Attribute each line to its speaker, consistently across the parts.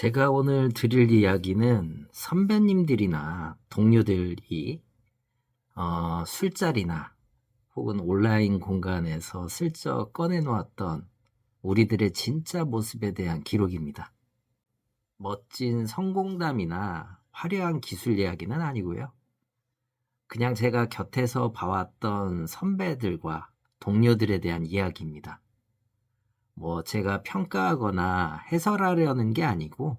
Speaker 1: 제가 오늘 드릴 이야기는 선배님들이나 동료들이 술자리나 혹은 온라인 공간에서 슬쩍 꺼내놓았던 우리들의 진짜 모습에 대한 기록입니다. 멋진 성공담이나 화려한 기술 이야기는 아니고요. 그냥 제가 곁에서 봐왔던 선배들과 동료들에 대한 이야기입니다. 제가 평가하거나 해설하려는 게 아니고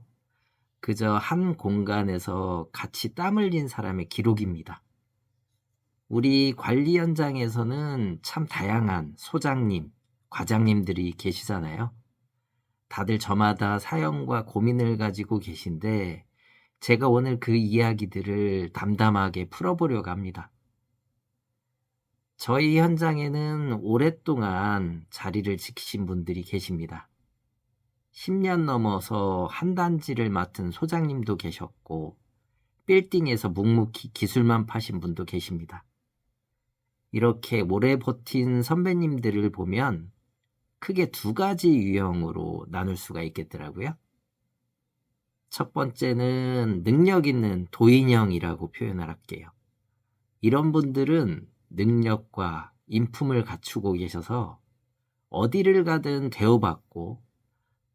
Speaker 1: 그저 한 공간에서 같이 땀 흘린 사람의 기록입니다. 우리 관리 현장에서는 참 다양한 소장님, 과장님들이 계시잖아요. 다들 저마다 사연과 고민을 가지고 계신데 제가 오늘 그 이야기들을 담담하게 풀어보려고 합니다. 저희 현장에는 오랫동안 자리를 지키신 분들이 계십니다. 10년 넘어서 한 단지를 맡은 소장님도 계셨고 빌딩에서 묵묵히 기술만 파신 분도 계십니다. 이렇게 오래 버틴 선배님들을 보면 크게 두 가지 유형으로 나눌 수가 있겠더라고요. 첫 번째는 능력 있는 도인형이라고 표현을 할게요. 이런 분들은 능력과 인품을 갖추고 계셔서 어디를 가든 대우받고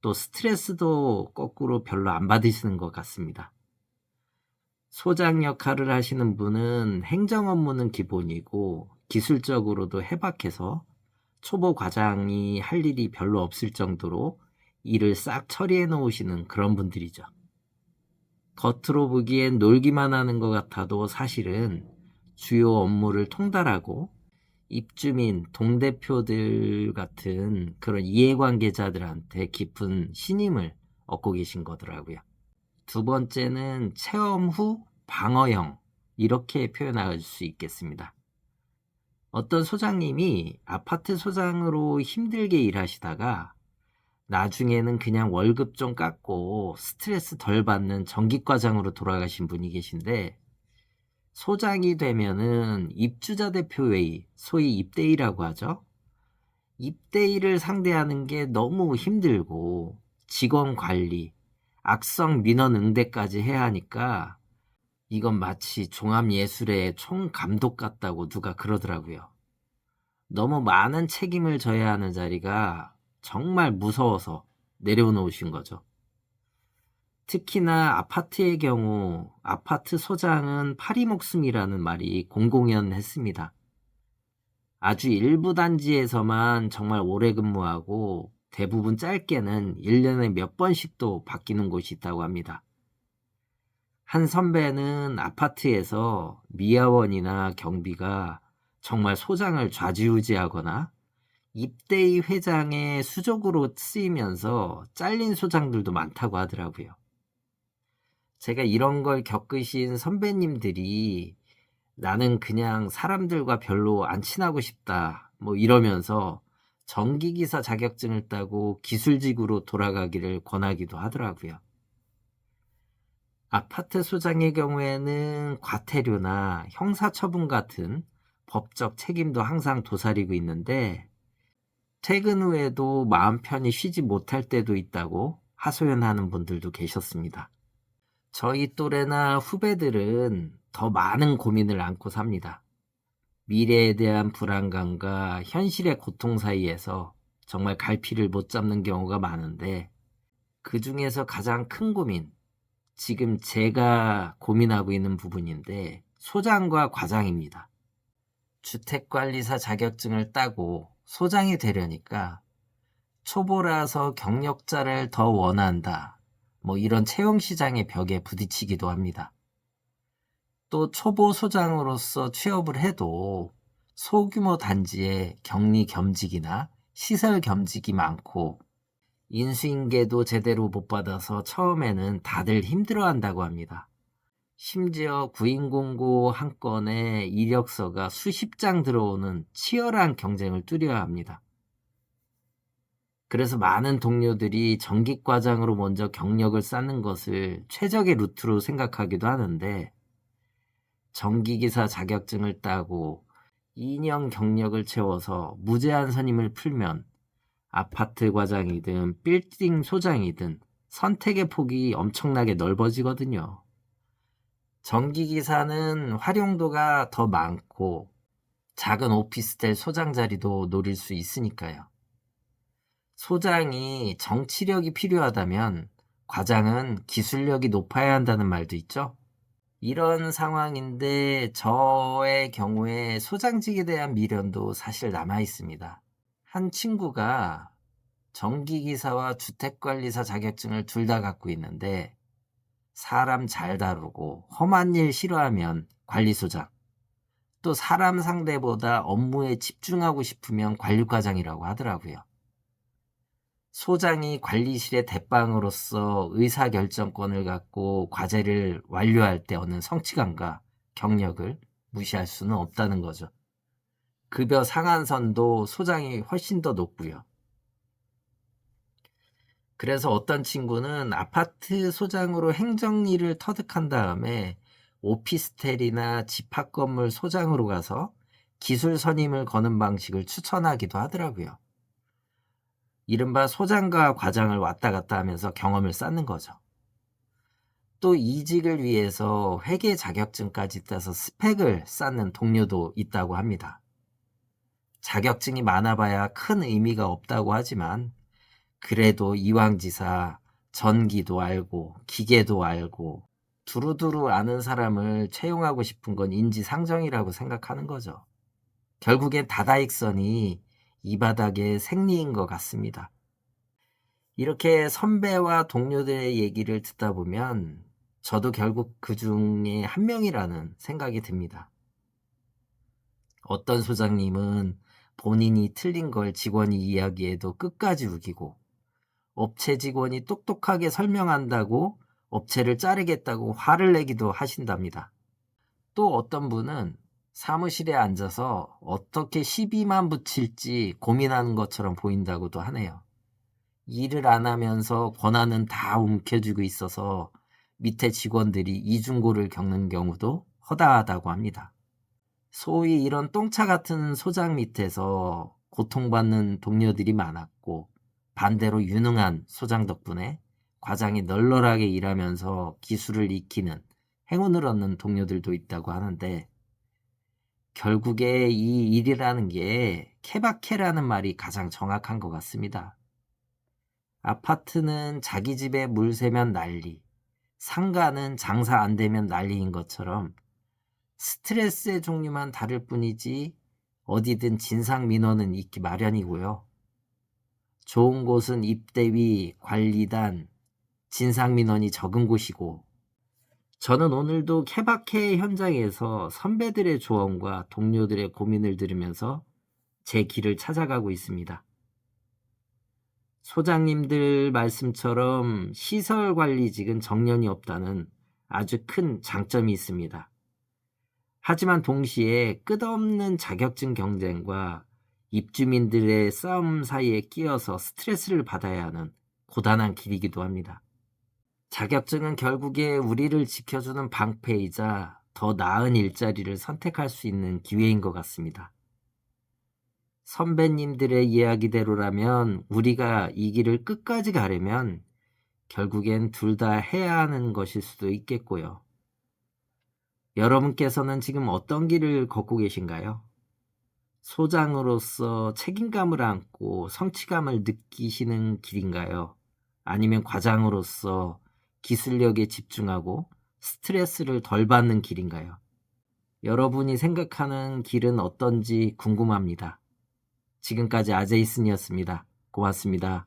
Speaker 1: 또 스트레스도 거꾸로 별로 안 받으시는 것 같습니다. 소장 역할을 하시는 분은 행정 업무는 기본이고 기술적으로도 해박해서 초보 과장이 할 일이 별로 없을 정도로 일을 싹 처리해 놓으시는 그런 분들이죠. 겉으로 보기엔 놀기만 하는 것 같아도 사실은 주요 업무를 통달하고 입주민, 동대표들 같은 그런 이해관계자들한테 깊은 신임을 얻고 계신 거더라고요. 두 번째는 체험 후 방어형, 이렇게 표현할 수 있겠습니다. 어떤 소장님이 아파트 소장으로 힘들게 일하시다가 나중에는 그냥 월급 좀 깎고 스트레스 덜 받는 정기과장으로 돌아가신 분이 계신데 소장이 되면은 입주자 대표회의, 소위 입대위라고 하죠. 입대위를 상대하는 게 너무 힘들고 직원 관리, 악성 민원 응대까지 해야 하니까 이건 마치 종합예술의 총감독 같다고 누가 그러더라고요. 너무 많은 책임을 져야 하는 자리가 정말 무서워서 내려놓으신 거죠. 특히나 아파트의 경우 아파트 소장은 파리목숨이라는 말이 공공연했습니다. 아주 일부 단지에서만 정말 오래 근무하고 대부분 짧게는 1년에 몇 번씩도 바뀌는 곳이 있다고 합니다. 한 선배는 아파트에서 미화원이나 경비가 정말 소장을 좌지우지하거나 입대위 회장의 수족으로 쓰이면서 잘린 소장들도 많다고 하더라고요. 제가 이런 걸 겪으신 선배님들이 나는 그냥 사람들과 별로 안 친하고 싶다 이러면서 전기기사 자격증을 따고 기술직으로 돌아가기를 권하기도 하더라고요. 아파트 소장의 경우에는 과태료나 형사처분 같은 법적 책임도 항상 도사리고 있는데 퇴근 후에도 마음 편히 쉬지 못할 때도 있다고 하소연하는 분들도 계셨습니다. 저희 또래나 후배들은 더 많은 고민을 안고 삽니다. 미래에 대한 불안감과 현실의 고통 사이에서 정말 갈피를 못 잡는 경우가 많은데 그 중에서 가장 큰 고민, 지금 제가 고민하고 있는 부분인데 소장과 과장입니다. 주택관리사 자격증을 따고 소장이 되려니까 초보라서 경력자를 더 원한다. 이런 채용시장의 벽에 부딪히기도 합니다. 또 초보 소장으로서 취업을 해도 소규모 단지에 격리 겸직이나 시설 겸직이 많고 인수인계도 제대로 못 받아서 처음에는 다들 힘들어한다고 합니다. 심지어 구인공고 한 건에 이력서가 수십 장 들어오는 치열한 경쟁을 뚜려야 합니다. 그래서 많은 동료들이 정기과장으로 먼저 경력을 쌓는 것을 최적의 루트로 생각하기도 하는데 정기기사 자격증을 따고 2년 경력을 채워서 무제한 선임을 풀면 아파트 과장이든 빌딩 소장이든 선택의 폭이 엄청나게 넓어지거든요. 전기기사는 활용도가 더 많고 작은 오피스텔 소장 자리도 노릴 수 있으니까요. 소장이 정치력이 필요하다면 과장은 기술력이 높아야 한다는 말도 있죠. 이런 상황인데 저의 경우에 소장직에 대한 미련도 사실 남아 있습니다. 한 친구가 전기기사와 주택관리사 자격증을 둘 다 갖고 있는데 사람 잘 다루고 험한 일 싫어하면 관리소장, 또 사람 상대보다 업무에 집중하고 싶으면 관리과장이라고 하더라고요. 소장이 관리실의 대빵으로서 의사결정권을 갖고 과제를 완료할 때 얻는 성취감과 경력을 무시할 수는 없다는 거죠. 급여 상한선도 소장이 훨씬 더 높고요. 그래서 어떤 친구는 아파트 소장으로 행정일을 터득한 다음에 오피스텔이나 집합 건물 소장으로 가서 기술 선임을 거는 방식을 추천하기도 하더라고요. 이른바 소장과 과장을 왔다 갔다 하면서 경험을 쌓는 거죠. 또 이직을 위해서 회계 자격증까지 따서 스펙을 쌓는 동료도 있다고 합니다. 자격증이 많아봐야 큰 의미가 없다고 하지만 그래도 이왕지사 전기도 알고 기계도 알고 두루두루 아는 사람을 채용하고 싶은 건 인지상정이라고 생각하는 거죠. 결국엔 다다익선이 이 바닥의 생리인 것 같습니다. 이렇게 선배와 동료들의 얘기를 듣다 보면 저도 결국 그 중에 한 명이라는 생각이 듭니다. 어떤 소장님은 본인이 틀린 걸 직원이 이야기해도 끝까지 우기고, 업체 직원이 똑똑하게 설명한다고 업체를 자르겠다고 화를 내기도 하신답니다. 또 어떤 분은 사무실에 앉아서 어떻게 시비만 붙일지 고민하는 것처럼 보인다고도 하네요. 일을 안 하면서 권한은 다 움켜쥐고 있어서 밑에 직원들이 이중고를 겪는 경우도 허다하다고 합니다. 소위 이런 똥차 같은 소장 밑에서 고통받는 동료들이 많았고, 반대로 유능한 소장 덕분에 과장이 널널하게 일하면서 기술을 익히는 행운을 얻는 동료들도 있다고 하는데, 결국에 이 일이라는 게 케바케라는 말이 가장 정확한 것 같습니다. 아파트는 자기 집에 물 새면 난리, 상가는 장사 안 되면 난리인 것처럼 스트레스의 종류만 다를 뿐이지 어디든 진상 민원은 있기 마련이고요. 좋은 곳은 입대위, 관리단, 진상 민원이 적은 곳이고, 저는 오늘도 케바케 현장에서 선배들의 조언과 동료들의 고민을 들으면서 제 길을 찾아가고 있습니다. 소장님들 말씀처럼 시설관리직은 정년이 없다는 아주 큰 장점이 있습니다. 하지만 동시에 끝없는 자격증 경쟁과 입주민들의 싸움 사이에 끼어서 스트레스를 받아야 하는 고단한 길이기도 합니다. 자격증은 결국에 우리를 지켜주는 방패이자 더 나은 일자리를 선택할 수 있는 기회인 것 같습니다. 선배님들의 이야기대로라면 우리가 이 길을 끝까지 가려면 결국엔 둘 다 해야 하는 것일 수도 있겠고요. 여러분께서는 지금 어떤 길을 걷고 계신가요? 소장으로서 책임감을 안고 성취감을 느끼시는 길인가요? 아니면 과장으로서 기술력에 집중하고 스트레스를 덜 받는 길인가요? 여러분이 생각하는 길은 어떤지 궁금합니다. 지금까지 아제이슨이었습니다. 고맙습니다.